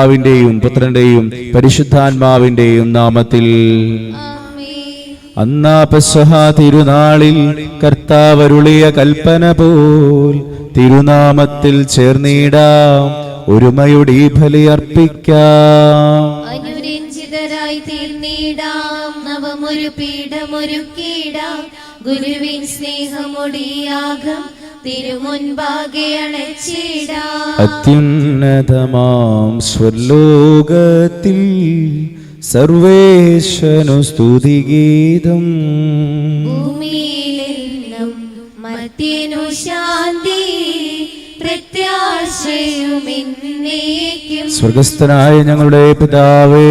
പിതാവിന്റെയും പുത്രന്റെയും പരിശുദ്ധാത്മാവിന്റെയും നാമത്തിൽ. അന്നാ പെസഹ തിരുനാളിൽ കർത്താവരുളിയ കൽപ്പന പോൽ തിരുനാമത്തിൽ ചേർന്നിടാം, ഒരുമയുടെ ഈ ബലി അർപ്പിക്കാം. അനുരഞ്ജിതരായി തീർന്നിടാം, നവമൊരു പീഠമൊരുക്കിടാം, ഗുരുവിൻ സ്നേഹമൊടിയാകം തിരുമുൻപാകെ അണച്ചിടാം. അത്യുന്നതമാം സ്വർലോകത്തിൽ സർവേശനു സ്തുതിഗീതം, ഭൂമിയിലെന്നും മർത്യനു ശാന്തി പ്രത്യാശയും എന്നേക്കും. സ്വർഗസ്ഥനായ ഞങ്ങളുടെ പിതാവേ,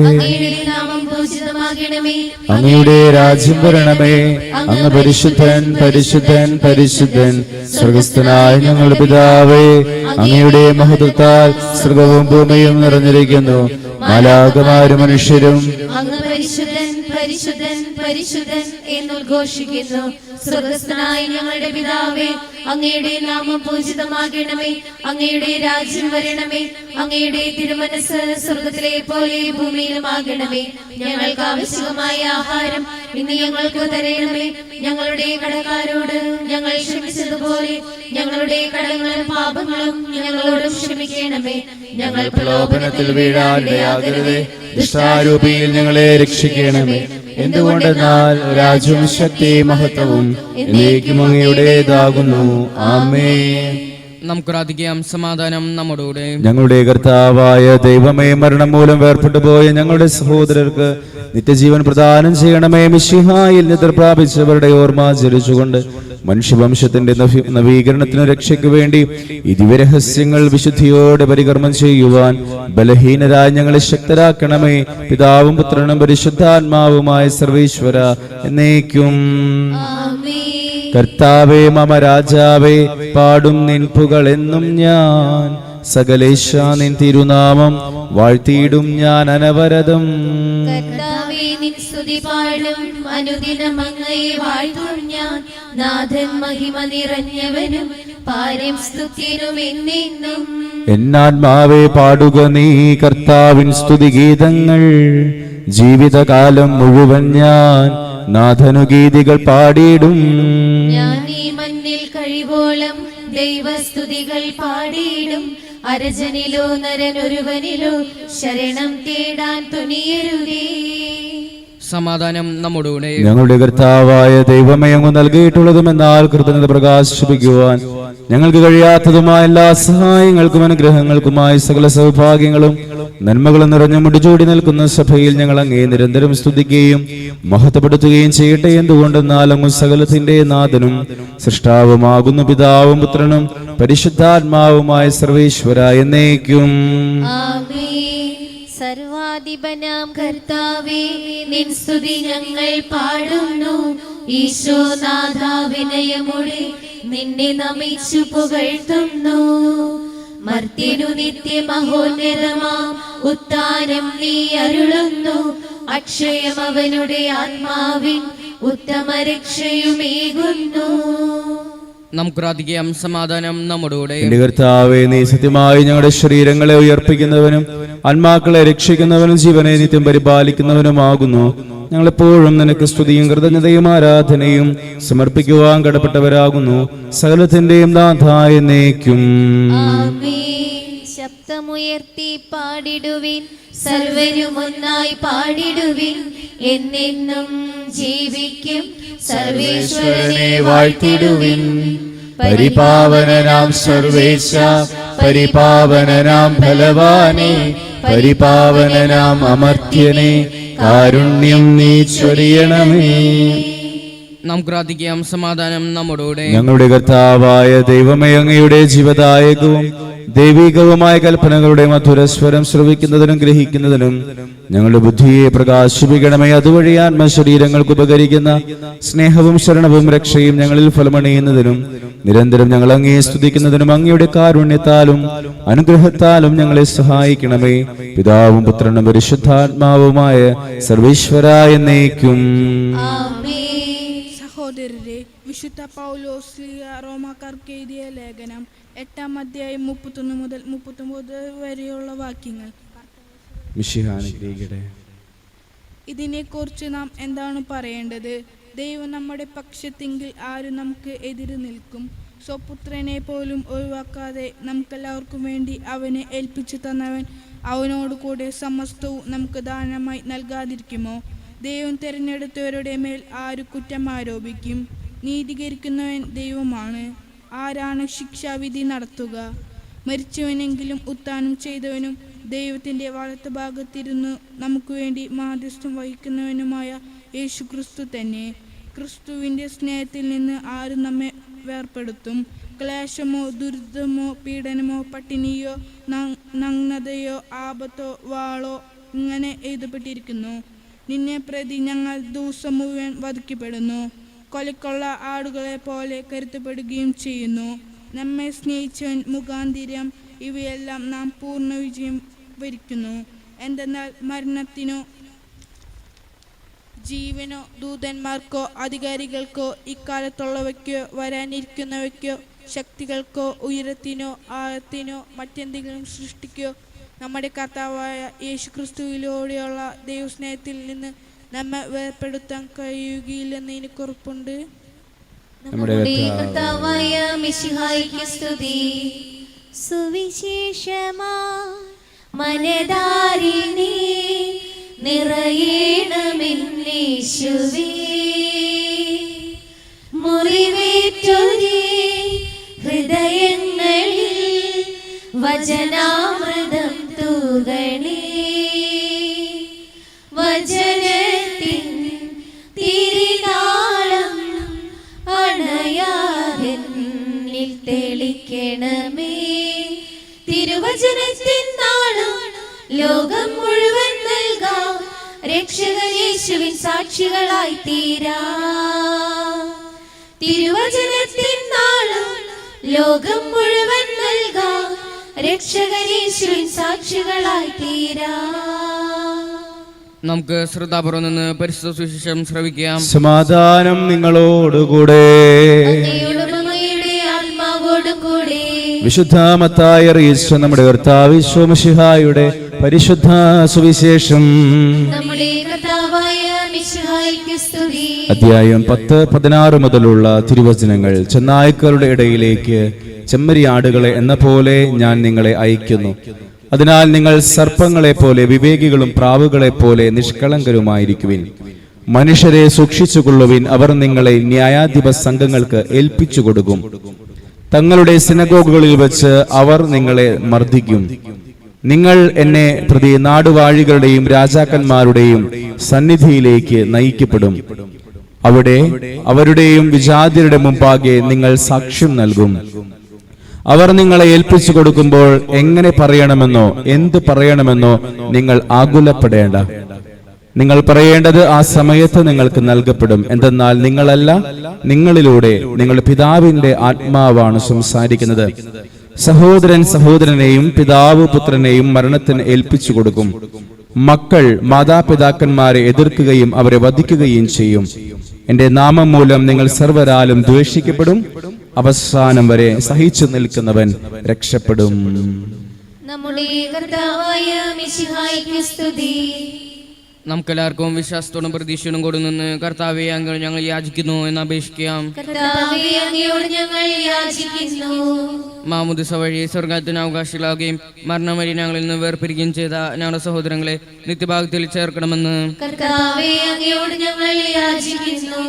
അങ്ങയുടെ നാമം പൂജിതമാകണമേ, അങ്ങയുടെ രാജ്യം വരണമേ, അങ്ങ് പരിശുദ്ധൻ പരിശുദ്ധൻ പരിശുദ്ധൻ. സ്വർഗസ്ഥനായ ഞങ്ങളുടെ പിതാവേ, അങ്ങയുടെ മഹത്വത്താൽ സ്വർഗവും ഭൂമിയും നിറഞ്ഞിരിക്കുന്നു. മാലാഖമാരും മനുഷ്യരും അങ്ങ് പരിശുദ്ധൻ പരിശുദ്ധൻ പരിശുദ്ധൻ എന്നുദ്ഘോഷിക്കുന്നു. സ്വർഗസ്ഥനായ ഞങ്ങളുടെ പിതാവേ, അങ്ങയുടെ നാമം പൂജിതമാകണമേ, അങ്ങയുടെ രാജ്യം വരണമേ, അങ്ങയുടെ തിരുമനസ് സ്വർഗത്തിലെ പോലെ ഭൂമിയിലുമാകണമേ. ഞങ്ങൾക്ക് ആവശ്യമായ ആഹാരം ഇന്ന് ഞങ്ങൾക്ക് തരണമേ. ഞങ്ങളുടെ കടക്കാരോട് ഞങ്ങൾ ക്ഷമിച്ചതുപോലെ ഞങ്ങളുടെ കടങ്ങളും പാപങ്ങളും ഞങ്ങളോടും ക്ഷമിക്കണമേ. ഞങ്ങൾ പ്രലോഭനത്തിൽ വീഴാനിടയാകരുതേ, ദുഷ്ടാരൂപിയിൽ ഞങ്ങളെ രക്ഷിക്കണമേ. എന്തുകൊണ്ടെന്നാൽ രാജ്യവും ശക്തിയും മഹത്വവും എന്നേക്കും അങ്ങയുടേതാകുന്നു. ആമേൻ. നമുക്ക് പ്രാർത്ഥിക്കാം. സമാധാനം നമ്മോടുകൂടെ. ഞങ്ങളുടെ കർത്താവായ ദൈവമേ, മരണം മൂലം വേർപെട്ടു പോയ ഞങ്ങളുടെ സഹോദരർക്ക് നിത്യജീവൻ പ്രദാനം ചെയ്യണമേ. മിശിഹായിൽ നിദ്ര പ്രാപിച്ചവരുടെ ഓർമ്മ ജലിച്ചുകൊണ്ട് മനുഷ്യവംശത്തിന്റെ നവീകരണത്തിനും രക്ഷയ്ക്ക് വേണ്ടി ഈ ദിവ്യരഹസ്യങ്ങൾ വിശുദ്ധിയോടെ പരികർമ്മം ചെയ്യുവാൻ ബലഹീനരായ ഞങ്ങളെ ശക്തരാക്കണമേ. പിതാവും പുത്രനും പരിശുദ്ധാത്മാവുമായ സർവേശ്വര എന്നേക്കും. കർത്താവേ മമ രാജാവേ, പാടും നിൻ പുകളെന്നും ഞാൻ. സകലേശ നിൻ തിരുനാമം വാഴ്ത്തിയിടും ഞാൻ അനവരതം. കർത്താവേ നിൻ സ്തുതി പാടും, അനുദിനം അങ്ങയെ വാഴ്ത്തും ഞാൻ. നാഥൻ മഹിമ നിറഞ്ഞവനും പാരം സ്തുത്യനും എന്നെന്നും. എന്നാത്മാവേ പാടുക നീ കർത്താവിൻ സ്തുതിഗീതങ്ങൾ. ജീവിതകാലം മുഴുവൻ ഞാൻ നാഥനുഗീതികൾ പാടിയിടും. ഞാൻ ഈ മണ്ണിൽ കഴിവോളം ദൈവസ്തുതികൾ പാടിയിടും. അരജനിലോ നരനൊരുവനിലോ ശരണം തേടാൻ തുനിയരുതേ. സമാധാനം നമ്മോടുകൂടെ. ഞങ്ങളുടെ കർത്താവായ ദൈവമേ, അങ്ങ് നൽകിയിട്ടുള്ളതുമെന്നാൽ കൃതജ്ഞത പ്രകാശിപ്പിക്കുവാൻ ഞങ്ങൾക്ക് കഴിയാത്തതുമായ എല്ലാ സഹായങ്ങൾക്കും അനുഗ്രഹങ്ങൾക്കുമായി സകല സൗഭാഗ്യങ്ങളും നന്മകളും നിറഞ്ഞു മുടിചൂടി നിൽക്കുന്ന സഭയിൽ ഞങ്ങൾ അങ്ങേ നിരന്തരം സ്തുതിക്കുകയും മഹത്വപ്പെടുത്തുകയും ചെയ്യട്ടെ. എന്തുകൊണ്ടെന്നാൽ അങ്ങ് സകലത്തിന്റെ നാഥനും സൃഷ്ടാവുമാകുന്നു. പിതാവും പുത്രനും പരിശുദ്ധാത്മാവുമായ സർവേശ്വര എന്നേക്കും. സർവാധിപനാം കർത്താവേ, നിൻ സ്തുതി ഞങ്ങൾ പാടുന്നു. ഈശോനാഥ വിനയമുടെ നിന്നെ നമിച്ചു പുകഴ്ത്തുന്നു. മർത്യനു നിത്യമഹോന്നതമാം ഉത്താനം നീ അരുളുന്നു. അക്ഷയം അവനുടെ ആത്മാവിൻ ഉത്തമ രക്ഷയുമേകുന്നു. നമുക്ക് പ്രാർത്ഥിക്കാം. സമാധാനം നമ്മോടുകൂടെ. എന്റെ കർത്താവേ, നീ സത്യമായി ഞങ്ങളുടെ ശരീരങ്ങളെ ഉയർപ്പിക്കുന്നവനും ആത്മാക്കളെ രക്ഷിക്കുന്നവനും ജീവനെ നിത്യം പരിപാലിക്കുന്നവനുമാകുന്നു. ഞങ്ങളെപ്പോഴും നിനക്ക് സ്തുതിയും കൃതജ്ഞതയും ആരാധനയും സമർപ്പിക്കുവാൻ കടപ്പെട്ടവരാകുന്നു. സകലത്തിന്റെയും നാഥായ എന്നേക്കും. ശബ്ദമുയർത്തി പാടിടുവിൻ, സർവരും ഒന്നായി പാടിടുവിൻ. എന്നെന്നും ജീവിക്കും സർവേശ്വരനെ വാഴ്ത്തിടുവിൻ. പരിപാവനനാം സർവേശ, പരിപാവനനാം ബലവാനെ, പരിപാവനനാം അമർത്യനെ, കാരുണ്യം നീ ചൊരിയണമേ. നമുക്ക് പ്രാർത്ഥിക്കാം. സമാധാനം നമ്മോടുകൂടെ. ഞങ്ങളുടെ കർത്താവായ ദൈവമേ, അങ്ങയുടെ ജീവദായകവും ദൈവികവുമായ കൽപ്പനകളുടെ മധുരസ്വരം ശ്രവിക്കുന്നതിനും ഗ്രഹിക്കുന്നതിനും ഞങ്ങളുടെ ബുദ്ധിയെ പ്രകാശിപ്പിക്കണമേ. അതുവഴി ആത്മശരീരങ്ങൾക്ക് ഉപകരിക്കുന്ന സ്നേഹവും ശരണവും രക്ഷയും ഞങ്ങളിൽ ഫലമണിയുന്നതിനും നിരന്തരം ഞങ്ങൾ അങ്ങയെ സ്തുതിക്കുന്നതിനും അങ്ങയുടെ കാരുണ്യത്താലും അനുഗ്രഹത്താലും ഞങ്ങളെ സഹായിക്കണമേ. പിതാവും പുത്രനും പരിശുദ്ധാത്മാവുമായ സർവേശ്വരായ എന്നേക്കും. സഹോദരരെ, വിശുദ്ധ പൗലോസ് റോമാക്കാർക്ക് എഴുതിയ ലേഖനം 8-ാം അധ്യായം 31 മുതൽ 39 വരെയുള്ള വാക്യങ്ങൾ. മിശിഹാ അനുഗ്രഹിക്കട്ടെ. ഇതിനെക്കുറിച്ച് നാം എന്താണ് പറയേണ്ടത്? ദൈവം നമ്മുടെ പക്ഷത്തെങ്കിൽ ആര് നമുക്ക് എതിര് നിൽക്കും? സ്വപുത്രനെ പോലും ഒഴിവാക്കാതെ നമുക്കെല്ലാവർക്കും വേണ്ടി അവനെ ഏൽപ്പിച്ചു തന്നവൻ അവനോട് കൂടെ സമസ്തവും നമുക്ക് ദാനമായി നൽകാതിരിക്കുമോ? ദൈവം തിരഞ്ഞെടുത്തവരുടെ മേൽ ആര് കുറ്റം ആരോപിക്കും? നീതീകരിക്കുന്നവൻ ദൈവമാണ്. ആരാണ് ശിക്ഷാവിധി നടത്തുക? മരിച്ചവനെങ്കിലും ഉത്ഥാനം ചെയ്തവനും ദൈവത്തിൻ്റെ വലത്ത് ഭാഗത്തിരുന്ന് നമുക്ക് വേണ്ടി മാധ്യസ്ഥം വഹിക്കുന്നവനുമായ യേശു ക്രിസ്തു തന്നെ. ക്രിസ്തുവിൻ്റെ സ്നേഹത്തിൽ നിന്ന് ആര് നമ്മെ വേർപ്പെടുത്തും? ക്ലേശമോ, ദുരിതമോ, പീഡനമോ, പട്ടിണിയോ, നഗ്നതയോ, ആപത്തോ, വാളോ ഇങ്ങനെ എഴുതപ്പെട്ടിരിക്കുന്നു. നിന്നെ പ്രതി ഞങ്ങൾ ദിവസം മുഴുവൻ വധിക്കപ്പെടുന്നു, കൊലക്കുള്ള ആടുകളെ പോലെ കരുത്തപ്പെടുകയും ചെയ്യുന്നു. നമ്മെ സ്നേഹിച്ചവൻ മുഖാന്തിരം ഇവയെല്ലാം നാം പൂർണ്ണ വിജയം വരിക്കുന്നു. എന്തെന്നാൽ മരണത്തിനോ ജീവനോ ദൂതന്മാർക്കോ അധികാരികൾക്കോ ഇക്കാലത്തുള്ളവയ്ക്കോ വരാനിരിക്കുന്നവയ്ക്കോ ശക്തികൾക്കോ ഉയരത്തിനോ ആഴത്തിനോ മറ്റെന്തെങ്കിലും സൃഷ്ടിക്കോ നമ്മുടെ കർത്താവായ യേശു ക്രിസ്തുവിലൂടെയുള്ള ദൈവസ്നേഹത്തിൽ നിന്ന് നമ്മെ വേർപ്പെടുത്താൻ കഴിയുകയില്ലെന്ന് എനിക്ക് ഉറപ്പുണ്ട്. നമ്മുടെ കർത്താവായ മിശിഹായ്ക്ക് സ്തുതി. സുവിശേഷമാ മനതാരിണി നിറയണമെന്നേശുവേ, മുറിവേറ്റൊരേ ഹൃദയങ്ങളിൽ വചനാമൃതം തൂകണേ. വചനത്തിൻ തിരിനാളം അണയാതെന്നിൽ തെളിക്കണമേ. തിരുവചനത്തിൻ നാളം ലോകം മുഴുവൻ നൽകാം, രക്ഷകൻ യേശുവിൻ സാക്ഷികളായി തീരാ. തിരുവചനത്തിൻ നാളം ലോകം മുഴുവൻ നൽകാം, രക്ഷകൻ യേശുവിൻ സാക്ഷികളായി തീരാ. നമുക്ക് ശ്രദ്ധാപൂർവം നിന്ന് പരിശുദ്ധ സുവിശേഷം ശ്രവിക്കാം. സമാധാനം നിങ്ങളോടുകൂടെ. വിശുദ്ധ മത്തായി അറിയിച്ച നമ്മുടെ കർത്താവ് യേശു മിശിഹായുടെ പരിശുദ്ധ സുവിശേഷം. അധ്യായം 10-16 മുതലുള്ള തിരുവചനങ്ങൾ. ചെന്നായ്ക്കളുടെ ഇടയിലേക്ക് ചെമ്മരിയാടുകളെ എന്ന പോലെ ഞാൻ നിങ്ങളെ അയക്കുന്നു. അതിനാൽ നിങ്ങൾ സർപ്പങ്ങളെ പോലെ വിവേകികളും പ്രാവുകളെ പോലെ നിഷ്കളങ്കരുമായിരിക്കുവിൻ. മനുഷ്യരെ സൂക്ഷിച്ചുകൊള്ളുവിൻ, അവർ നിങ്ങളെ ന്യായാധിപ സംഘങ്ങൾക്ക് ഏൽപ്പിച്ചു കൊടുക്കും. തങ്ങളുടെ സിനഗോഗുകളിൽ വെച്ച് അവർ നിങ്ങളെ മർദ്ദിക്കും. നിങ്ങൾ എന്നെ പ്രതി നാടുവാഴികളുടെയും രാജാക്കന്മാരുടെയും സന്നിധിയിലേക്ക് നയിക്കപ്പെടും. അവിടെ അവരുടെയും വിജാതിയുടെ മുമ്പാകെ നിങ്ങൾ സാക്ഷ്യം നൽകും. അവർ നിങ്ങളെ ഏൽപ്പിച്ചു കൊടുക്കുമ്പോൾ എങ്ങനെ പറയണമെന്നോ എന്ത് പറയണമെന്നോ നിങ്ങൾ ആകുലപ്പെടേണ്ട. നിങ്ങൾ പറയേണ്ടത് ആ സമയത്ത് നിങ്ങൾക്ക് നൽകപ്പെടും. എന്തെന്നാൽ നിങ്ങളല്ല, നിങ്ങളിലൂടെ നിങ്ങളുടെ പിതാവിന്റെ ആത്മാവാണ് സംസാരിക്കുന്നത്. സഹോദരൻ സഹോദരനെയും പിതാവ് പുത്രനെയും മരണത്തിന് ഏൽപ്പിച്ചു കൊടുക്കും. മക്കൾ മാതാപിതാക്കന്മാരെ എതിർക്കുകയും അവരെ വധിക്കുകയും ചെയ്യും. എന്റെ നാമം മൂലം നിങ്ങൾ സർവ്വരാലും ദ്വേഷിക്കപ്പെടും. അവസാനം വരെ സഹിച്ചു നിൽക്കുന്നവൻ രക്ഷപ്പെടും. നമ്മുടെ കർത്താവായ മിശിഹായ്ക്ക് സ്തുതി. നമുക്കെല്ലാവർക്കും വിശ്വാസത്തോടും പ്രതീക്ഷയോടും കൂടി നിന്ന് കർത്താവേ, അങ്ങ് ഞങ്ങൾ യാചിക്കുന്നു എന്ന് അപേക്ഷിക്കാം. കർത്താവേ, അങ്ങയോട് ഞങ്ങൾ യാചിക്കുന്നു. മാമുദിസ വഴി സ്വർഗത്തിന് അവകാശികളാകുകയും മരണം വഴി ഞങ്ങളിൽ നിന്ന് വേർപിരിക്കുകയും ചെയ്ത ഞങ്ങളുടെ സഹോദരങ്ങളെ നിത്യഭാഗത്തിൽ ചേർക്കണമെന്ന് കർത്താവേ, അങ്ങയോട് ഞങ്ങൾ യാചിക്കുന്നു.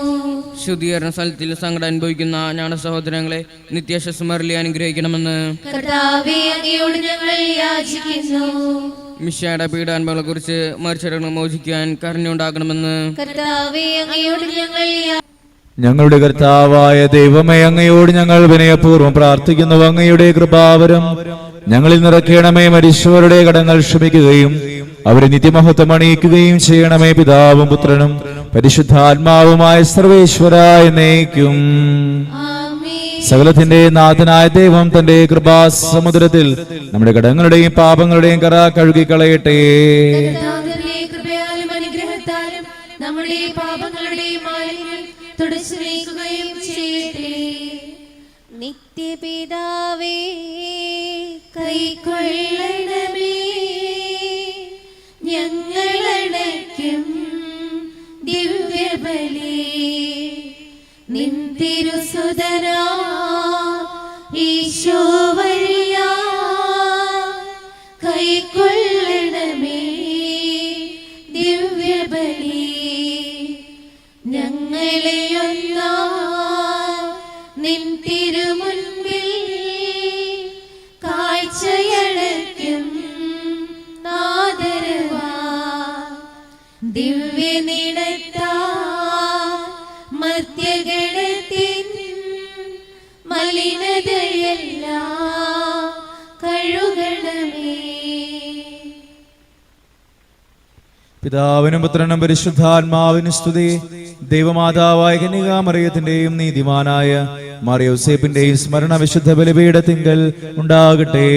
ശുദ്ധീകരണ സ്ഥലത്തിൽ സങ്കടം അനുഭവിക്കുന്ന ഞങ്ങളുടെ സഹോദരങ്ങളെ നിത്യശസ്മരലി അനുഗ്രഹിക്കണമെന്ന് കർത്താവേ, അങ്ങയോട് ഞങ്ങൾ യാചിക്കുന്നു. മിശിഹായുടെ പീഡാനുഭവങ്ങളെ കുറിച്ച് മരിച്ചവരെ മോചിക്കാൻ കരുണയുണ്ടാകണമെന്ന് കർത്താവേ, അങ്ങയോട് ഞങ്ങൾ ഞങ്ങളുടെ കർത്താവായ ദൈവമേ, അങ്ങയോട് ഞങ്ങൾ വിനയപൂർവ്വം പ്രാർത്ഥിക്കുന്നു. അങ്ങയുടെ കൃപാവരം ഞങ്ങളിൽ നിറയ്ക്കണമേ. മരിച്ചവരുടെ കടങ്ങൾ ക്ഷമിക്കുകയും അവരെ നിത്യമഹത്വം അണിയിക്കുകയും ചെയ്യണമേ. പിതാവും പുത്രനും പരിശുദ്ധാത്മാവുമായ സർവേശ്വരായ എന്നേക്കും. സകലത്തിന്റെ നാഥനായ ദൈവം തന്റെ കൃപാസമുദ്രത്തിൽ നമ്മുടെ കടങ്ങളുടെയും പാപങ്ങളുടെയും കറ കഴുകിക്കളയട്ടെ. കൃപയാലും അനുഗ്രഹത്താലും നമ്മുടെ പാപങ്ങളുടെയും മാലിന്യം തുടച്ചു നീക്കുകയും ചെയ്യട്ടെ. നിത്യപിതാവേ കൈക്കൊള്ളണമേ ഞങ്ങളടയ്ക്കും ദിവ്യബലി നിൻ തിരുസുതനാ ഈശോ വഴിയാ കൈക്കൊള്ളണമേ ദിവ്യബലി ഞങ്ങളെ ഒന്നാ നിൻ തിരുമുൻപിൽ കാഴ്ചയടയ്ക്കും നാദരവാ ദിവ്യനിടത്താ മർത്യഗണത്തിൻ മലിനതയെല്ലാം കഴുകണമേ. പിതാവിനും പുത്രനും പരിശുദ്ധാത്മാവിനും സ്തുതി. ദൈവമാതാവായ കന്യകാമറിയത്തിന്റെയും നീതിമാനായ മറിയോസേപ്പിന്റെയും സ്മരണ വിശുദ്ധ ബലിപീഠത്തിങ്കൽ ഉണ്ടാകട്ടെ.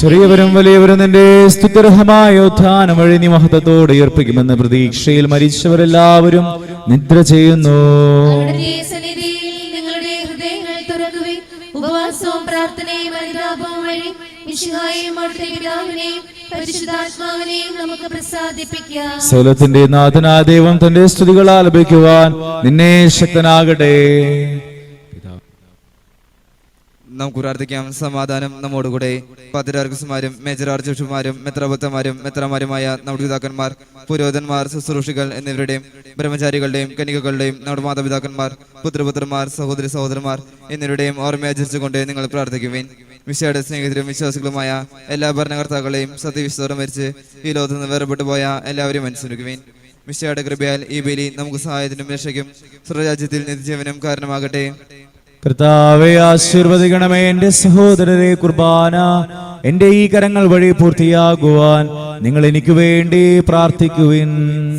ചെറിയവരും വലിയവരും നിന്റെ സ്തുത്യർഹമായ ഉത്ഥാനം വഴി നീ മഹത്വത്തോടെ ഉയർപ്പിക്കുമെന്ന പ്രതീക്ഷയിൽ മരിച്ചവരെല്ലാവരും നിദ്ര ചെയ്യുന്നു. ഉപവാസവും പ്രാർത്ഥനയും അനുതാപവും വഴി മിശിഹായെയും അവിടുത്തെ പിതാവിനെയും പരിശുദ്ധാത്മാവിനെയും നമുക്ക് പ്രസാദിപ്പിക്കാം. സകലത്തിന്റെ നാഥനായ ദൈവം തന്റെ സ്തുതികൾ ആലപിക്കുവാൻ നിന്നെ ശക്തനാകട്ടെ. നമുക്ക് പ്രാർത്ഥിക്കാം. സമാധാനം നമ്മോടുകൂടെ. പാത്രിയാർക്കീസുമാരും മേജർ ആർച്ച് ബിഷപ്പുമാരും മെത്രാപൊത്തമാരും മെത്രാമാരുമായ നമ്മുടെ പിതാക്കന്മാർ, പുരോഹിതന്മാർ, ശുശ്രൂഷികൾ എന്നിവരുടെയും ബ്രഹ്മചാരികളുടെയും കന്യകകളുടെയും നമ്മുടെ മാതാപിതാക്കന്മാർ, പുത്രപുത്രന്മാർ, സഹോദരി സഹോദരന്മാർ എന്നിവരുടെയും ഓർമ്മയാചരിച്ചുകൊണ്ട് നിങ്ങൾ പ്രാർത്ഥിക്കുവിൻ. വിശയുടെ സ്നേഹിതരും വിശ്വാസികളുമായ എല്ലാ ഭരണകർത്താക്കളെയും സത്യവിശ്വാസം മരിച്ച് ഈ ലോകത്ത് നിന്ന് വേർപെട്ടു പോയ എല്ലാവരെയും അനുസ്മരിക്കുവിൻ. വിശയുടെ കൃപയാൽ ഈ ബലി നമുക്ക് സഹായത്തിനും രക്ഷയ്ക്കും സ്വർഗ്ഗരാജ്യത്തിൽ നിത്യജീവനും കാരണമാകട്ടെ. കർത്താവെ ആശീർവദിക്കണമേ. എന്റെ സഹോദരരെ, കുർബാന എന്റെ ഈ കരങ്ങൾ വഴി പൂർത്തിയാകുവാൻ നിങ്ങൾ എനിക്ക് വേണ്ടി പ്രാർത്ഥിക്കുവിൻ.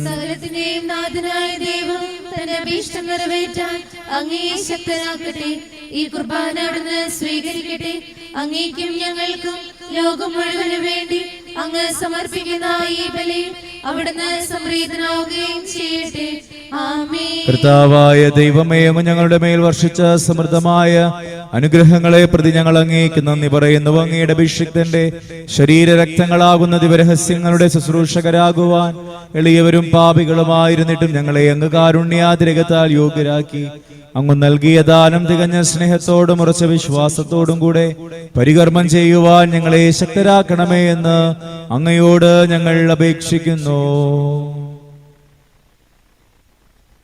സകലത്തിന്റെയും നാഥനായ ദൈവം തന്റെ അഭീഷ്ടം നിറവേറ്റാൻ അങ്ങേ ശക്തനാക്കട്ടെ. ഈ കുർബാന അവിടുന്ന് സ്വീകരിക്കട്ടെ. അങ്ങേക്കും ഞങ്ങൾക്കും ലോകം മുഴുവനു വേണ്ടി അങ്ങ് സമർപ്പിക്കുന്ന ഈ ബലി അവിടുന്ന് സംപ്രീതനാവുകയും ചെയ്യട്ടെ. ആമേൻ. കർത്താവായ ദൈവമേ, ഞങ്ങളുടെ മേൽ വർഷിച്ച സമൃദ്ധമായ അനുഗ്രഹങ്ങളെ പ്രതി ഞങ്ങൾ അങ്ങേക്ക് നന്ദി പറയുന്നു. അങ്ങയുടെ അഭിഷിക്തന്റെ ശരീരരക്തങ്ങളാകുന്ന ദിവരഹസ്യങ്ങളുടെ ശുശ്രൂഷകരാകുവാൻ എളിയവരും പാപികളുമായിരുന്നിട്ടും ഞങ്ങളെ അങ്ങ് കാരുണ്യാതിരകത്താൽ യോഗ്യരാക്കി. അങ്ങ് നൽകിയ ദാനം തികഞ്ഞ സ്നേഹത്തോടും ഉറച്ച വിശ്വാസത്തോടും കൂടെ പരികർമ്മം ചെയ്യുവാൻ ഞങ്ങളെ ശക്തരാക്കണമേ എന്ന് അങ്ങയോട് ഞങ്ങൾ അപേക്ഷിക്കുന്നു.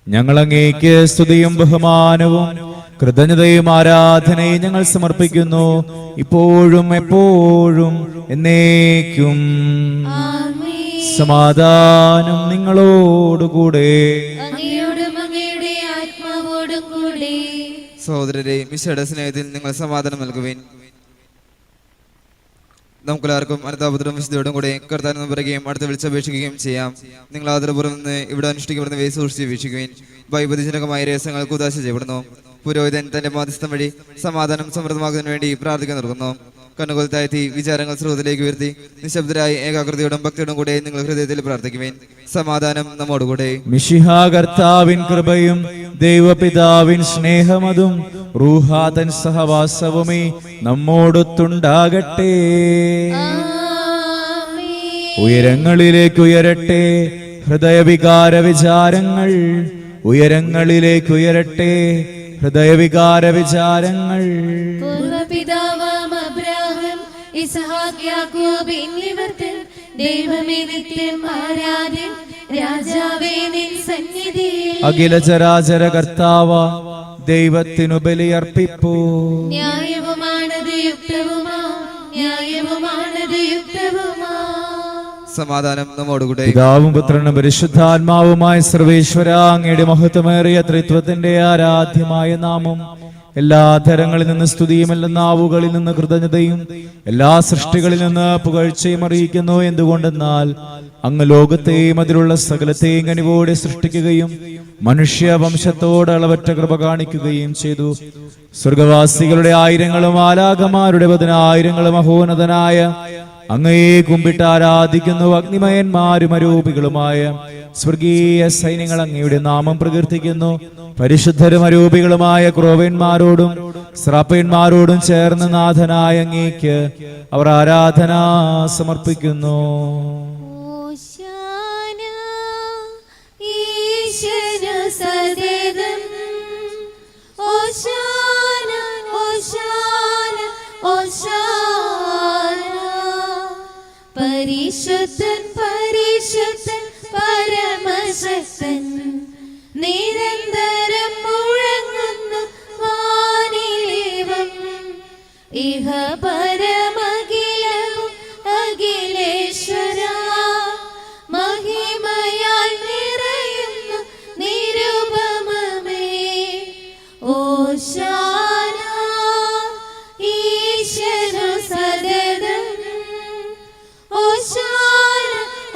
ഞങ്ങൾ അങ്ങേക്ക് സ്തുതിയും ബഹുമാനവും കൃതജ്ഞതയും ആരാധനയും ഞങ്ങൾ സമർപ്പിക്കുന്നു, ഇപ്പോഴും എപ്പോഴും എന്നേക്കും. ആമേൻ. സമാധാനം നിങ്ങളോടുകൂടെ. അങ്ങയോടും അങ്ങയുടെ ആത്മാവോടും കൂടെ. സഹോദരരെ, മിശയുടെ സ്നേഹത്തിൽ നിങ്ങൾ സമാധാനം നൽകുവിൻ. നമുക്കെല്ലാവർക്കും അനുതാപത്തിലും വിശുദ്ധിയോടും കൂടെ കർത്താവിനെ പറയുകയും അടുത്ത് വിളിച്ചപേക്ഷിക്കുകയും ചെയ്യാം. നിങ്ങൾ ആദരപൂർവ്വം നിന്ന് ഇവിടെ അനുഷ്ഠിക്കപ്പെടുന്ന വേസ് സൂക്ഷിച്ച് വീക്ഷിക്കുകയും വൈപതിജനകമായ രഹസ്യങ്ങൾ കുദാശ ചെയ്യപ്പെടുന്നു. പുരോഹിതൻ തന്റെ മാധ്യസ്ഥം വഴി സമാധാനം സമൃദ്ധമാക്കുന്നതിന് വേണ്ടി പ്രാർത്ഥിക്കാൻ നിർത്തുന്നു. കണ്ണുകൾ താഴ്ത്തി വിചാരങ്ങൾ സ്രോതത്തിലേക്ക് ഉയർത്തി നിശബ്ദരായി ഏകാഗ്രതയോടും ഭക്തിയോടും കൂടെ നിങ്ങൾ ഹൃദയത്തിൽ പ്രാർത്ഥിക്കുവേൻ. സമാധാനം നമ്മോടുകൂടെ. മിശിഹാ കർത്താവിൻ കൃപയും ദൈവപിതാവിൻ സ്നേഹമതും റൂഹാതൻ സഹവാസവുമേ നമ്മോടൊത്തുണ്ടാകട്ടെ. ആമേൻ. ഉയരങ്ങളിലേക്ക് ഉയരട്ടെ ഹൃദയവികാര വിചാരങ്ങൾ, ഉയരങ്ങളിലേക്ക് ഉയരട്ടെ ഹൃദയവികാര വിചാരങ്ങൾ. പൂർവപിതാവാം അബ്രാഹാം, ഇസ്ഹാക്ക്, യാക്കോബ് എന്നിവർക്ക് ദൈവമേ നിത്യം ആരാധ്യൻ, രാജാവേ നിൻ സന്നിധിയിൽ അഖില ചരാചര കർത്താവ ദൈവത്തിനു ബലിയർപ്പിപ്പൂ. ന്യായവുമാണത് യുക്തവുമാ, ന്യായവുമാണത് യുക്തവുമാ. സമാധാനം നമ്മോടുകൂടെ. പിതാവും പുത്രനും പരിശുദ്ധാത്മാവുമായ സർവേശ്വര, അങ്ങയുടെ മഹത്വമേറിയ ത്രിത്വത്തിന്റെ ആരാധ്യമായ നാമം എല്ലാ തരങ്ങളിൽ നിന്ന് സ്തുതിയും എല്ലാ നാവുകളിൽ നിന്ന് കൃതജ്ഞതയും എല്ലാ സൃഷ്ടികളിൽ നിന്ന് പുകഴ്ചയും അറിയിക്കുന്നു. എന്തുകൊണ്ടെന്നാൽ അങ്ങ് ലോകത്തെയും അതിലുള്ള സകലത്തെയും കനിവോടെ സൃഷ്ടിക്കുകയും മനുഷ്യവംശത്തോട് അളവറ്റ കൃപ കാണിക്കുകയും ചെയ്തു. സ്വർഗവാസികളുടെ ആയിരങ്ങളും മാലാഖമാരുടെ 10,000 മഹോന്നതനായ അങ്ങയെ കുമ്പിട്ട് ആരാധിക്കുന്നു. അഗ്നിമയന്മാരും അരൂപികളുമായ സ്വർഗീയ സൈന്യങ്ങൾ അങ്ങയുടെ നാമം പ്രകീർത്തിക്കുന്നു. പരിശുദ്ധരും അരൂപികളുമായ ക്രോവന്മാരോടും സ്രാപ്പന്മാരോടും ചേർന്ന് നാഥനായ അങ്ങേക്ക് അവർ ആരാധന സമർപ്പിക്കുന്നു. ഓശാന ഈശനു സദതം ഓശാന ഓശാന ഓശാന പരിശുദ്ധൻ പരിശുദ്ധൻ പരമശക്തൻ നിരന്തരം മുഴങ്ങുന്നു വാനിലേവം ഇഹ പരമഖിലവും അഖിലേശ്വര മഹിമയാൽ നിറയുന്നു നിരുപമമേ ഓശാന ഈശനു സദതം ഓശാന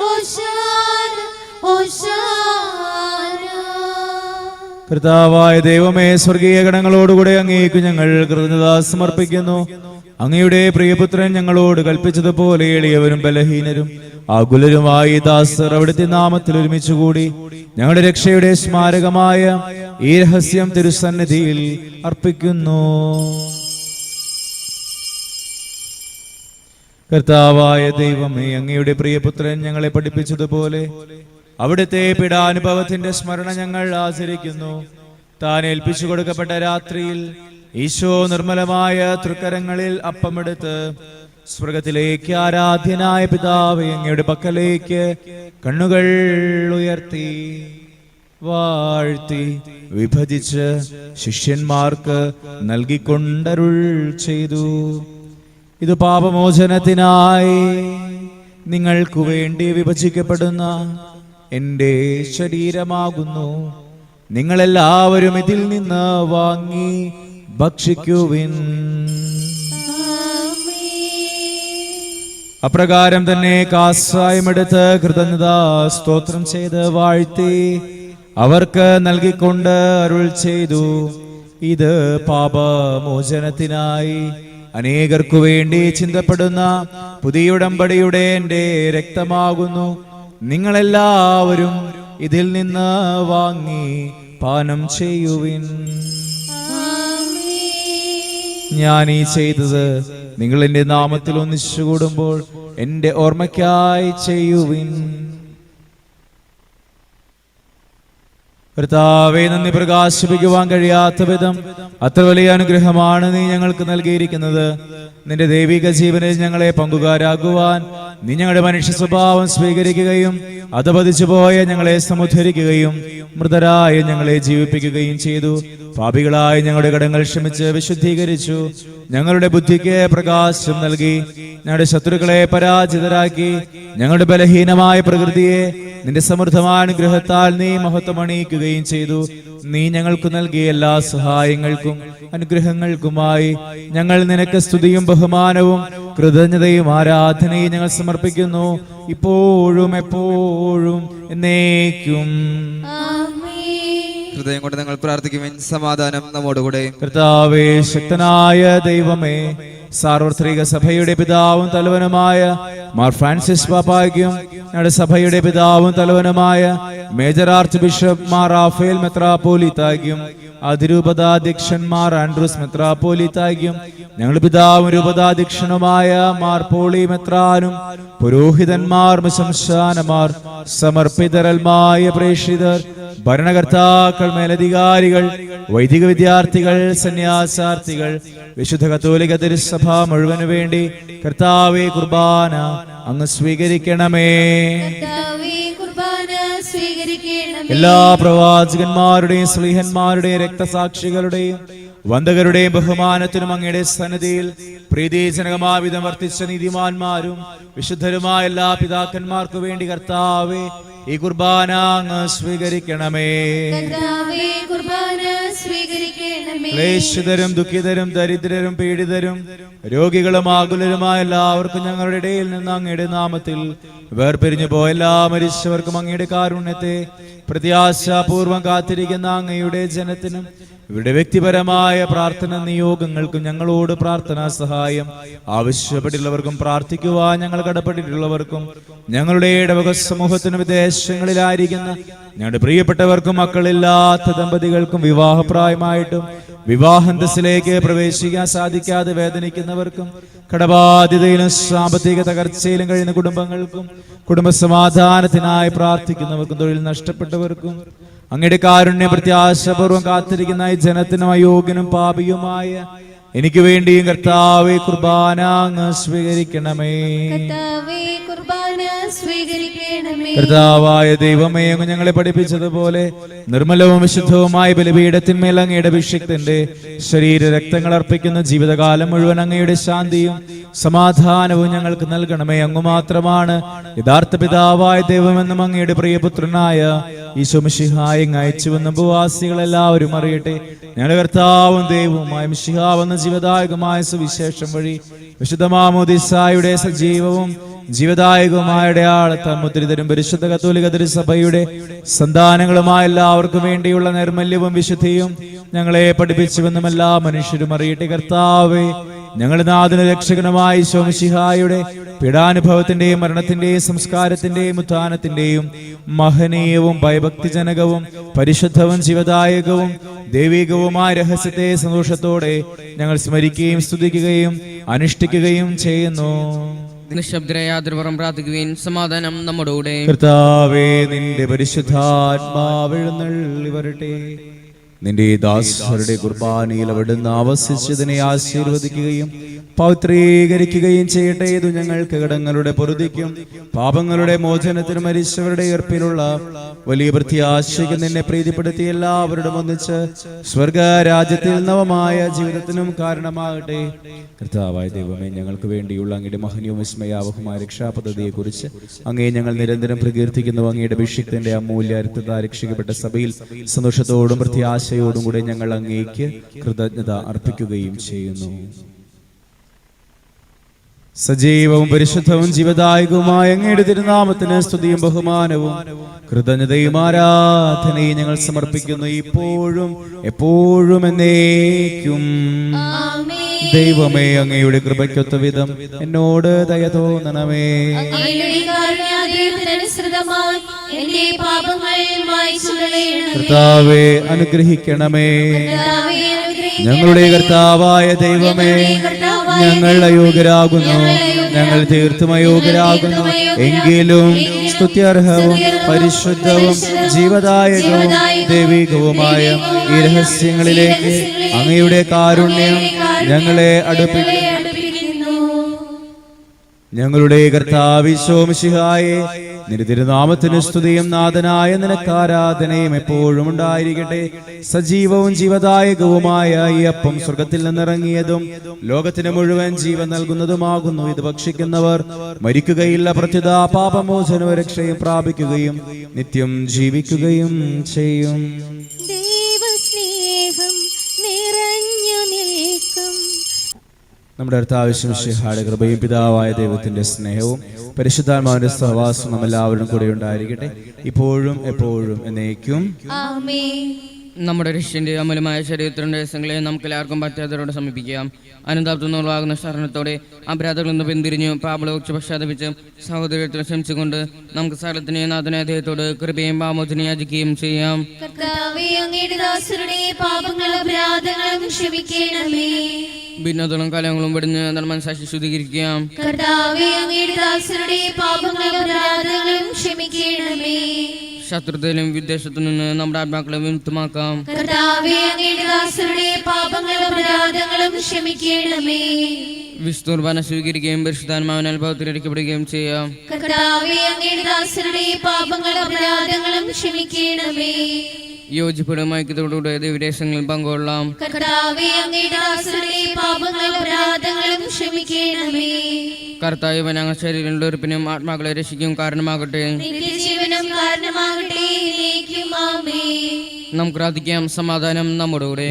ഓശാന ഓശാന. കർത്താവായ ദൈവമേ, സ്വർഗീയ ഗണങ്ങളോടുകൂടെ അങ്ങേക്ക് ഞങ്ങൾ കൃതജ്ഞത സമർപ്പിക്കുന്നു. അങ്ങയുടെ പ്രിയപുത്രൻ ഞങ്ങളോട് കൽപ്പിച്ചതുപോലെ എളിയവരും ബലഹീനരും ആകുലരുമായി ദാസർ അവിടുത്തെ നാമത്തിൽ ഒരുമിച്ചുകൂടി ഞങ്ങളുടെ രക്ഷയുടെ സ്മാരകമായ ഈ രഹസ്യം തിരുസന്നിധിയിൽ അർപ്പിക്കുന്നു. കർത്താവായ ദൈവമേ, അങ്ങയുടെ പ്രിയപുത്രൻ ഞങ്ങളെ പഠിപ്പിച്ചതുപോലെ അവിടുത്തെ പീഡാനുഭവത്തിന്റെ സ്മരണ ഞങ്ങൾ ആചരിക്കുന്നു. താൻ ഏൽപ്പിച്ചു കൊടുക്കപ്പെട്ട രാത്രിയിൽ ഈശോ നിർമ്മലമായ തൃക്കരങ്ങളിൽ അപ്പമെടുത്ത് സ്വർഗത്തിലേക്ക് ആരാധ്യനായ പിതാവേ അങ്ങയുടെ പക്കലേക്ക് കണ്ണുകൾ ഉയർത്തി വാഴ്ത്തി വിഭജിച്ച് ശിഷ്യന്മാർക്ക് നൽകിക്കൊണ്ടരുൾ ചെയ്തു. ഇത് പാപമോചനത്തിനായി നിങ്ങൾക്കു വേണ്ടി വിഭജിക്കപ്പെടുന്ന എന്റെ ശരീരമാകുന്നു. നിങ്ങളെല്ലാവരും ഇതിൽ നിന്ന് വാങ്ങി ഭക്ഷിക്കുവിൻ. അപ്രകാരം തന്നെ കാസായമെടുത്ത് കൃതജ്ഞതാ സ്തോത്രം ചെയ്ത് വാഴ്ത്തി അവർക്ക് നൽകിക്കൊണ്ട് അരുൾ ചെയ്തു. ഇത് പാപമോചനത്തിനായി അനേകർക്കു വേണ്ടി ചിന്തപ്പെടുന്ന പുതിയ ഉടമ്പടിയുടെ എന്റെ രക്തമാകുന്നു. നിങ്ങളെല്ലാവരും ഇതിൽ നിന്ന് വാങ്ങി പാനം ചെയ്യുവിൻ. ഞാൻ ഈ ചെയ്തത് നിങ്ങൾ എന്റെ നാമത്തിൽ ഒന്നിച്ചുകൂടുമ്പോൾ എന്റെ ഓർമ്മയ്ക്കായി ചെയ്യുവിൻ. കർത്താവേ, നന്ദി പ്രകാശിപ്പിക്കുവാൻ കഴിയാത്ത വിധം അത്ര വലിയ അനുഗ്രഹമാണ് നീ ഞങ്ങൾക്ക് നൽകിയിരിക്കുന്നത്. നിന്റെ ദൈവിക ജീവനിൽ ഞങ്ങളെ പങ്കുകാരാകുവാൻ നീ ഞങ്ങളുടെ മനുഷ്യ സ്വഭാവം സ്വീകരിക്കുകയും അധപതിച്ചു പോയ ഞങ്ങളെ സമുദ്ധരിക്കുകയും മൃതരായ ഞങ്ങളെ ജീവിപ്പിക്കുകയും ചെയ്തു. പാപികളായ ഞങ്ങളുടെ കടങ്ങൾ ക്ഷമിച്ച് വിശുദ്ധീകരിച്ചു. ഞങ്ങളുടെ ബുദ്ധിക്ക് പ്രകാശം നൽകി. ഞങ്ങളുടെ ശത്രുക്കളെ പരാജിതരാക്കി. ഞങ്ങളുടെ ബലഹീനമായ പ്രകൃതിയെ നിന്റെ സമൃദ്ധമായ അനുഗ്രഹത്താൽ നീ മഹത്വമണിയിക്കുകയും ചെയ്തു. നീ ഞങ്ങൾക്ക് നൽകിയ എല്ലാ സഹായങ്ങൾക്കും അനുഗ്രഹങ്ങൾക്കുമായി ഞങ്ങൾ നിനക്ക് സ്തുതിയും ബഹുമാനവും കൃതജ്ഞതയും ആരാധനയും ഞങ്ങൾ സമർപ്പിക്കുന്നു, ഇപ്പോഴും എപ്പോഴും എന്നേക്കും. ഹൃദയം കൊണ്ട് നിങ്ങൾ പ്രാർത്ഥിക്കുവിൻ. സമാധാനം നമ്മോടുകൂടെ. കർത്താവേ, ശക്തനായ ദൈവമേ, സാർവത്രിക സഭയുടെ പിതാവും തലവനുമായ മാർ ഫ്രാൻസിസ് പാപ്പായ്ക്കും ഞങ്ങളുടെ സഭയുടെ പിതാവും തലവനുമായ major archbishop Mar Raphael മെത്രാപ്പോലീത്തായ്ക്കും അതിരൂപതാധ്യക്ഷന്മാർ ആൻഡ്രൂസ് മെത്രാപ്പോലീത്തായ്ക്കും ഞങ്ങളുടെ പിതാവും രൂപതാധ്യക്ഷനുമായ മാർ പോളി മെത്രാനും പുരോഹിതന്മാർ ശംശാനമാർ സമർപ്പിതരൽമായ പ്രേക്ഷിതർ ഭരണകർത്താക്കൾ മേലധികാരികൾ വൈദിക വിദ്യാർത്ഥികൾ സന്യാസാർത്ഥികൾ വിശുദ്ധ കത്തോലിക്ക തിരുസഭ മുഴുവനു വേണ്ടി കർത്താവേ കുർബാന അങ്ങ് സ്വീകരിക്കണമേ. എല്ലാ പ്രവാചകന്മാരുടെയും സ്ലീഹന്മാരുടെയും രക്തസാക്ഷികളുടെയും വന്ദകരുടെയും ബഹുമാനത്തിനും അങ്ങയുടെ സന്നിധിയിൽ പ്രീതിജനകമാവിധം വർത്തിച്ച നീതിമാന്മാരും വിശുദ്ധരുമായ എല്ലാ പിതാക്കന്മാർക്കു വേണ്ടി കർത്താവേ ഈ കുർബാന അങ്ങ് സ്വീകരിക്കണമേ. ക്ലേശിതരും ദുഃഖിതരും ദരിദ്രരും പീഡിതരും രോഗികളും ആകുലരുമായ എല്ലാവർക്കും ഞങ്ങളുടെ ഇടയിൽ നിന്ന് അങ്ങയുടെ നാമത്തിൽ വേർപിരിഞ്ഞു പോയ എല്ലാ മരിച്ചവർക്കും അങ്ങയുടെ കാരുണ്യത്തെ പ്രത്യാശാപൂർവം കാത്തിരിക്കുന്ന അങ്ങയുടെ ജനത്തിനും ഇവരുടെ വ്യക്തിപരമായ പ്രാർത്ഥന നിയോഗങ്ങൾക്കും ഞങ്ങളോട് പ്രാർത്ഥനാ സഹായം ആവശ്യപ്പെട്ടുള്ളവർക്കും പ്രാർത്ഥിക്കുവാൻ ഞങ്ങൾ കടപ്പെട്ടിട്ടുള്ളവർക്കും ഞങ്ങളുടെ ഇടവക സമൂഹത്തിന് വിദേശങ്ങളിലായിരിക്കുന്ന ഞങ്ങളുടെ പ്രിയപ്പെട്ടവർക്കും മക്കളില്ലാത്ത ദമ്പതികൾക്കും വിവാഹപ്രായമായിട്ടും വിവാഹാന്തസ്സിലേക്ക് പ്രവേശിക്കാൻ സാധിക്കാതെ വേദനിക്കുന്നവർക്കും കടബാധ്യതയിലും സാമ്പത്തിക തകർച്ചയിലും കഴിയുന്ന കുടുംബങ്ങൾക്കും കുടുംബസമാധാനത്തിനായി പ്രാർത്ഥിക്കുന്നവർക്കും തൊഴിൽ നഷ്ടപ്പെട്ടവർക്കും അങ്ങയുടെ കാരുണ്യ പ്രത്യാശപൂർവ്വം കാത്തിരിക്കുന്ന ഈ ജനത്തിനും അയോഗ്യനും പാപിയുമായ എനിക്ക് വേണ്ടിയും കർത്താവേ കുർബാന അങ്ങ് സ്വീകരിക്കണമേ. കർത്താവേ കുർബാന സ്വീകരിക്കണമേ. കർത്താവായ ദൈവമേ, അങ്ങ് ഞങ്ങളെ പഠിപ്പിച്ചതുപോലെ നിർമ്മലവും വിശുദ്ധവുമായ ബലിപീഠത്തിന്മേൽ അങ്ങയുടെ അഭിഷിക്തന്റെ ശരീര രക്തങ്ങൾ അർപ്പിക്കുന്ന ജീവിതകാലം മുഴുവൻ അങ്ങയുടെ ശാന്തിയും സമാധാനവും ഞങ്ങൾക്ക് നൽകണമേ. അങ്ങ് മാത്രമാണ് യഥാർത്ഥ പിതാവായ ദൈവമെന്നും അങ്ങയുടെ പ്രിയപുത്രനായ ഈശോ മിശിഹായെ അയച്ചുവെന്ന ഉപവാസികളെല്ലാവരും അറിയട്ടെ. ഞങ്ങളുടെ കർത്താവും ദൈവവുമായ മിശിഹാവെന്ന ജീവദായകമായ സുവിശേഷം വഴി വിശുദ്ധ മാമോദീസായുടെ സജീവവും ജീവദായകവുമായ അടയാളത്താൽ മുദ്രിതരും പരിശുദ്ധ കത്തോലിക തിരുസഭയുടെ സന്താനങ്ങളുമായ എല്ലാവർക്കും വേണ്ടിയുള്ള നൈർമല്യവും വിശുദ്ധിയും ഞങ്ങളെ പഠിപ്പിച്ചുവെന്നും എല്ലാ മനുഷ്യരും അറിയട്ടെ. കർത്താവേ, ഞങ്ങളുടെ നാഥനും രക്ഷകനുമായ ഈശോ മിശിഹായുടെ പീഡാനുഭവത്തിന്റെയും മരണത്തിന്റെയും സംസ്കാരത്തിന്റെയും ഉത്ഥാനത്തിന്റെയും മഹനീയവും ഭയഭക്തിജനകവും പരിശുദ്ധവും ജീവദായകവും ദൈവികവുമായ രഹസ്യത്തെ സന്തോഷത്തോടെ ഞങ്ങൾ സ്മരിക്കുകയും സ്തുതിക്കുകയും അനുഷ്ഠിക്കുകയും ചെയ്യുന്നു. നിശബ്ദരായാതിർവറം പ്രാർത്ഥിക്കുവാൻ സമാധാനം നമ്മോടുകൂടെ. കർത്താവേ, നിന്റെ പരിശുദ്ധാത്മാവെഴുന്നള്ളി വരട്ടെ. നിന്റെ ദാസരുടെ കുർബാനയിൽ അവിടുന്ന് ആവസിച്ചതിനെ ആശീർവദിക്കുകയും പൗത്രീകരിക്കുകയും ചെയ്യട്ടെ. ഇത് ഞങ്ങൾക്ക് കടങ്ങളുടെ പൊറുതിക്കും പാപങ്ങളുടെ മോചനത്തിനും മരിച്ചവരുടെ ഏർപ്പിലുള്ള വലിയ പ്രത്യാശയ്ക്ക് നിന്നെ പ്രീതിപ്പെടുത്തി എല്ലാവരോടും ഒന്നിച്ച് സ്വർഗരാജ്യത്തിൽ നവമായ ജീവിതത്തിനും കാരണമാകട്ടെ. കർത്താവായ ദൈവമേ, ഞങ്ങൾക്ക് വേണ്ടിയുള്ള അങ്ങയുടെ മഹനീയവും വിസ്മയാവഹമായ രക്ഷാപദ്ധതിയെ കുറിച്ച് അങ്ങേ ഞങ്ങൾ നിരന്തരം പ്രകീർത്തിക്കുന്നു. അങ്ങയുടെ അഭിഷിക്തന്റെ അമൂല്യ രക്തത്താൽ രക്ഷിക്കപ്പെട്ട സഭയിൽ സന്തോഷത്തോടും പ്രത്യാശയോടും കൂടെ ഞങ്ങൾ അങ്ങേക്ക് കൃതജ്ഞത അർപ്പിക്കുകയും ചെയ്യുന്നു. സജീവവും പരിശുദ്ധവും ജീവദായകവുമായ അങ്ങയുടെ തിരുനാമത്തിന് സ്തുതിയും ബഹുമാനവും കൃതജ്ഞതയും ആരാധനയും ഞങ്ങൾ സമർപ്പിക്കുന്നു, ഇപ്പോഴും എപ്പോഴും എന്നേക്കും. ദൈവമേ, അങ്ങയുടെ കൃപയ്ക്കൊത്ത വിധം എന്നോട് ദയ തോന്നണമേ. കർത്താവേ, അനുഗ്രഹിക്കണമേ. ഞങ്ങളുടെ കർത്താവായ ദൈവമേ, ഞങ്ങൾ അയോഗ്യരാകുന്നു, ഞങ്ങൾ തീർത്തും അയോഗ്യരാകുന്നു. എങ്കിലും സ്തുത്യർഹവും പരിശുദ്ധവും ജീവദായകവും ദൈവികവുമായ ഈ രഹസ്യങ്ങളിലേക്ക് അങ്ങയുടെ കാരുണ്യം ഞങ്ങളെ അടുപ്പിക്കുന്നു. ഞങ്ങളുടെ കർത്താവ് ഈശോ മിശിഹായേ, നിന്റെ തിരുനാമത്തിന് സ്തുതിയും നാഥനായ നിനക്ക് ആരാധനയും എപ്പോഴും ഉണ്ടായിരിക്കട്ടെ. സജീവവും ജീവദായകവുമായ ഈ അപ്പം സ്വർഗത്തിൽ നിന്നിറങ്ങിയതും ലോകത്തിന് മുഴുവൻ ജീവൻ നൽകുന്നതുമാകുന്നു. ഇത് ഭക്ഷിക്കുന്നവർ മരിക്കുകയില്ല, പ്രത്യുത പാപമോചനവും രക്ഷയും പ്രാപിക്കുകയും നിത്യം ജീവിക്കുകയും ചെയ്യും. ദൈവസ്നേഹം നിറഞ്ഞു നിൽക്കും. നമ്മുടെ കർത്താവിശ്വമിശിഹായുടെ കൃപയും പിതാവായ ദൈവത്തിന്റെ സ്നേഹവും പരിശുദ്ധാത്മാവിന്റെ സഹവാസം നമ്മെല്ലാവരും കൂടെ ഉണ്ടായിരിക്കട്ടെ, ഇപ്പോഴും എപ്പോഴും എന്നേക്കും. ആമേൻ. നമ്മുടെ രക്ഷ്യന്റെ അമലമായ ശരീരത്തിന്റെ രസങ്ങളെ നമുക്ക് എല്ലാവർക്കും പറ്റാത്തവരോട് സമീപിക്കാം. അനന്താപ്തങ്ങളാകുന്ന ശരണത്തോടെ അപരാധങ്ങളിൽ നിന്ന് പിന്തിരിഞ്ഞു പാപളോക്ഷ പശ്ചാത്തപിച്ച് സഹോദരത്തിൽ ക്ഷമിച്ചുകൊണ്ട് നമുക്ക് സ്ഥലത്തിന് നാഥനെ അദ്ദേഹത്തോട് കൃപയും പാമോചനം യാചിക്കുകയും ചെയ്യാം. കർത്താവേ, അങ്ങയുടെ ദാസരുടെ പാപങ്ങളും അപരാധങ്ങളും ക്ഷമിക്കണമേ. ഭിന്നതകളും കലങ്ങളും വെടിഞ്ഞ് മനസ്സാക്ഷി ശുദ്ധീകരിക്കാം. കർത്താവേ, അങ്ങയുടെ ദാസരുടെ പാപങ്ങളും അപരാധങ്ങളും ക്ഷമിക്കണമേ. ശത്രുതയിലും വിദ്വേഷത്തിൽ നിന്ന് നമ്മുടെ ആത്മാക്കളെ വിമുക്തമാക്കാം. കർത്താവേ, അങ്ങയുടെ ദാസരുടെ പാപങ്ങളും അപരാധങ്ങളും ക്ഷമിക്കണമേ. വിശുദ്ധുർബാന സ്വീകരിക്കുകയും പരിശുദ്ധാത്മാവിനാൽ പൗത്രീകരിക്കപ്പെടുകയും ചെയ്യാം. കർത്താവേ, അങ്ങയുടെ ദാസരുടെ പാപങ്ങളും അപരാധങ്ങളും ക്ഷമിക്കണമേ. യോജിപ്പുടെ മയക്കത്തോടുകൂടെ ദൈവദേശങ്ങളിൽ പങ്കുകൊള്ളാം. കർത്താവേ, അങ്ങയുടെ ദാസരുടെ പാപങ്ങളും അപരാധങ്ങളും ക്ഷമിക്കണമേ. കർത്താവ് ഞങ്ങൾ ശരീരങ്ങളുടെ ഉറപ്പിനും ആത്മാക്കളെ രക്ഷിക്കും കാരണമാകട്ടെ. നിത്യജീവനും കാരണമാകട്ടെ. ആമേൻ. നമുക്ക് പ്രാർത്ഥിക്കാം. സമാധാനം നമ്മോടുകൂടെ.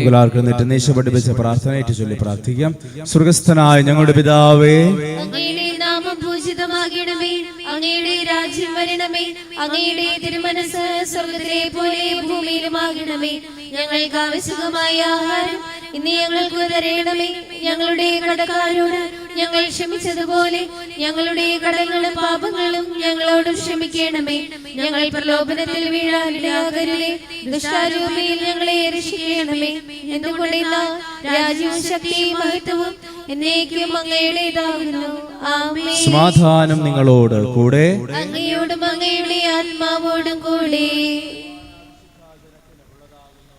പഠിപ്പിച്ച പ്രാർത്ഥന ചൊല്ലി പ്രാർത്ഥിക്കാം. സ്വർഗസ്ഥനായ ഞങ്ങളുടെ പിതാവേ, അങ്ങയുടെ നാമം പൂജിതമാകണമേ. അങ്ങയുടെ രാജ്യം വരണമേ. അങ്ങയുടെ തിരുമനസ് സ്വർഗ്ഗത്തിലെ പോലെ ഭൂമിയിലുമാകണമേ. ഞങ്ങൾക്ക് ആവശ്യമായ ആഹാരം ഇന്ന് ഞങ്ങൾക്ക് തരണമേ. ഞങ്ങളുടെ കടക്കാരോട് ഞങ്ങൾ ക്ഷമിച്ചതുപോലെ ഞങ്ങളുടെ കടങ്ങളും പാപങ്ങളും ഞങ്ങളോട് ക്ഷമിക്കണമേ. ഞങ്ങൾ പ്രലോഭനത്തിൽ വീഴാനിടയാകരുതേ. ദുഷ്ടാരൂപിയിൽ ഞങ്ങളെ രക്ഷിക്കണമേ. എന്തുകൊണ്ടെന്നാൽ രാജ്യവും ശക്തിയും മഹത്വവും എന്നേക്കും അങ്ങയുടേതാകുന്നു. ആമേൻ. സമാധാനം നിങ്ങളോട് കൂടെ. അങ്ങയോടും അങ്ങയുടെ ആത്മാവോടും കൂടെ.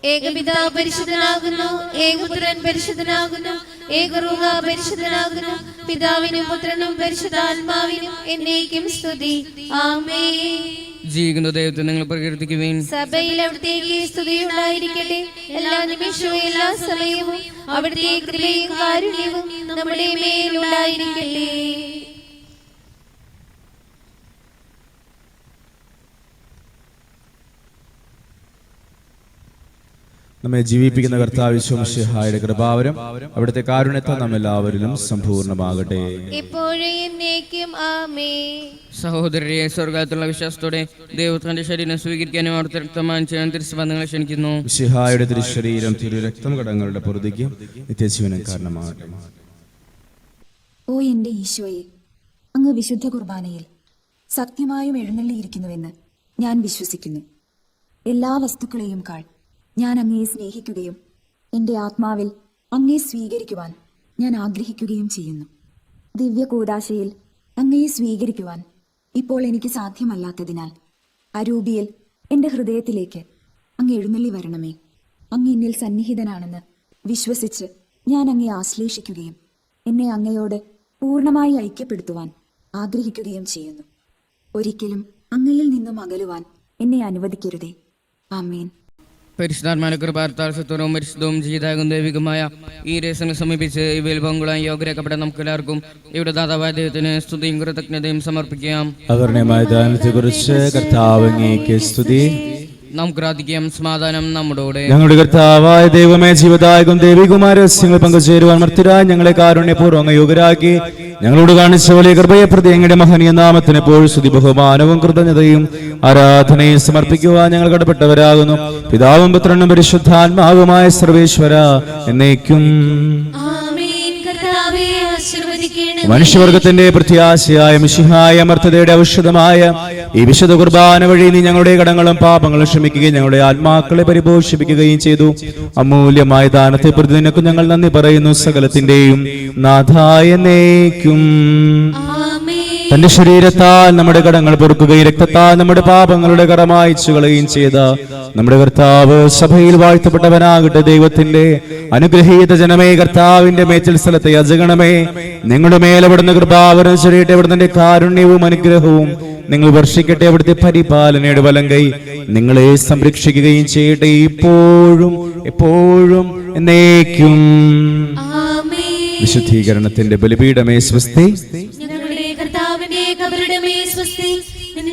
ഏകപിതാവ് പരിശുദ്ധനാകുന്നു, ഏകപുത്രൻ പരിശുദ്ധനാകുന്നു, ഏകറൂഹ പരിശുദ്ധനാകുന്നു. പിതാവിനും പുത്രനും പരിശുദ്ധാത്മാവിനും എന്നേക്കും സ്തുതി. ആമേൻ. ജീവിക്കുന്ന ദൈവത്തെ നിങ്ങൾ പ്രകീർത്തിക്കുവിൻ. സഭയിൽ അവിടുത്തേക്ക് സ്തുതിയുണ്ടായിരിക്കട്ടെ. എല്ലാ നിമിഷവും എല്ലാ സമയവും അവിടുത്തെ കൃപയും കാരുണ്യവും നമ്മുടെ മേലുണ്ടായിരിക്കട്ടെ. നമ്മെ ജീവിപ്പിക്കുന്ന കർത്താവ് മിശിഹായുടെ കൃപാവരം അവിടുത്തെ കാരുണ്യത്താൽ നമ്മെല്ലാവരിലും സമ്പൂർണ്ണമാകട്ടെ. ഇപ്പോഴും എന്നേക്കും ആമേൻ. സഹോദരരെ, സ്വർഗത്തിലുള്ള വിശ്വാസത്തോടെ ദൈവത്തിന്റെ ശരീരം സ്വീകരിക്കാനും അവിടുത്തെ രക്തമാനം ചെയ്യാൻ തിരുസബന്ധങ്ങളെ ക്ഷണിക്കുന്നു. മിശിഹായുടെ തിരുശരീരം തിരുരക്തം കടങ്ങളുടെ പൊറുതിക്കും നിത്യജീവനും കാരണമാകട്ടെ. ഓ എന്റെ ഈശോയെ, അങ്ങ് വിശുദ്ധ കുർബാനയിൽ സത്യമായും എഴുന്നള്ളിയിരിക്കുന്നുവെന്ന് ഞാൻ വിശ്വസിക്കുന്നു. എല്ലാ വസ്തുക്കളെയും കാൾ ഞാൻ അങ്ങയെ സ്നേഹിക്കുകയും എൻ്റെ ആത്മാവിൽ അങ്ങയെ സ്വീകരിക്കുവാൻ ഞാൻ ആഗ്രഹിക്കുകയും ചെയ്യുന്നു. ദിവ്യ കൂദാശയിൽ അങ്ങയെ സ്വീകരിക്കുവാൻ ഇപ്പോൾ എനിക്ക് സാധ്യമല്ലാത്തതിനാൽ അരൂപിയിൽ എൻ്റെ ഹൃദയത്തിലേക്ക് അങ്ങ് എഴുന്നള്ളി വരണമേ. അങ്ങ് എന്നിൽ സന്നിഹിതനാണെന്ന് വിശ്വസിച്ച് ഞാൻ അങ്ങയെ ആശ്ലേഷിക്കുകയും എന്നെ അങ്ങയോട് പൂർണ്ണമായി ഐക്യപ്പെടുത്തുവാൻ ആഗ്രഹിക്കുകയും ചെയ്യുന്നു. ഒരിക്കലും അങ്ങയിൽ നിന്നും അകലുവാൻ എന്നെ അനുവദിക്കരുതേ. ആമേൻ. പരിശുദ്ധാത്മാവിന്റെ കൃപാർത്താൽ സത്വവും പരിശുദ്ധവും ജീതാകും ദൈവികമായ ഈ രഹസ്യങ്ങൾ സമീപിച്ച് ഇവയിൽ പങ്കുളാൻ യോഗ്യരാക്കപ്പെട്ട നമുക്ക് എല്ലാവർക്കും ഇവിടെ ദാതാവായ ദൈവത്തിന് സ്തുതിയും കൃതജ്ഞതയും സമർപ്പിക്കാം. അകർണ്യമായ ദാനത്തെക്കുറിച്ച് കർത്താവ് അങ്ങേക്ക് സ്തുതി. നമുക്ക് പ്രാർത്ഥിക്കാം. സമാധാനം നമ്മോടുകൂടെ. ഞങ്ങളുടെ കർത്താവായ ദൈവമേ, ജീവദായകം ദൈവികമായ രഹസ്യങ്ങൾ പങ്കുചേരുവാൻ മർത്യരായി ഞങ്ങളെ കാരുണ്യപൂർവ്വം യോഗ്യരാക്കി ഞങ്ങളോട് കാണിച്ച വലിയ കൃപയെ പ്രതി അങ്ങയുടെ മഹനീയ നാമത്തിന് എപ്പോഴും സ്തുതി ബഹുമാനവും കൃതജ്ഞതയും ആരാധനയും സമർപ്പിക്കുവാൻ ഞങ്ങൾ കടപ്പെട്ടവരാകുന്നു. പിതാവും പുത്രനും പരിശുദ്ധാത്മാവുമായ സർവേശ്വര എന്നേക്കും. മനുഷ്യവർഗത്തിന്റെ പ്രത്യാശയായ മിശിഹായ അമർത്തതയുടെ ഔഷധമായ ഈ വിശുദ്ധ കുർബാന വഴി നീ ഞങ്ങളുടെ കടങ്ങളും പാപങ്ങളും ക്ഷമിക്കുകയും ഞങ്ങളുടെ ആത്മാക്കളെ പരിപോഷിപ്പിക്കുകയും ചെയ്തു. അമൂല്യമായ ദാനത്തെ പ്രതി നിനക്ക് ഞങ്ങൾ നന്ദി പറയുന്നു. സകലത്തിന്റെയും നാഥായ എന്നേക്കും. തന്റെ ശരീരത്താൽ നമ്മുടെ കടങ്ങൾ പൊറുക്കുകയും രക്തത്താൽ നമ്മുടെ പാപങ്ങളുടെ കറ മായ്ച്ചു കളയുകയും ചെയ്ത നമ്മുടെ കർത്താവ് സഭയിൽ വാഴ്ത്തപ്പെട്ടവനാകട്ടെ. ദൈവത്തിന്റെ അനുഗ്രഹീത ജനമേ, കർത്താവിന്റെ മേച്ചിൽ സ്ഥലത്തെ യജഗണമേ, നിങ്ങളുടെ മേലവിടുന്ന കൃപാവരം ചൊരിയട്ടെ. അവിടുത്തെ കാരുണ്യവും അനുഗ്രഹവും നിങ്ങൾ വർഷിക്കട്ടെ. അവിടുത്തെ പരിപാലനയുടെ വലം കൈ നിങ്ങളെ സംരക്ഷിക്കുകയും ചെയ്യട്ടെ, ഇപ്പോഴും എപ്പോഴും എന്നേക്കും. വിശുദ്ധീകരണത്തിന്റെ ബലിപീഠമേ സ്വസ്തി.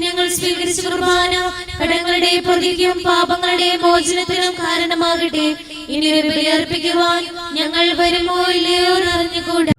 ഞങ്ങൾ സ്വീകരിച്ച കുർബാന കടങ്ങളുടെ പൊറുതിക്കും പാപങ്ങളുടെ മോചനത്തിനും കാരണമാകട്ടെ. ഇനി ഒരു ബലി അർപ്പിക്കുവാൻ ഞങ്ങൾ വരുമോ ഇല്ലയോ അറിഞ്ഞുകൂടാ.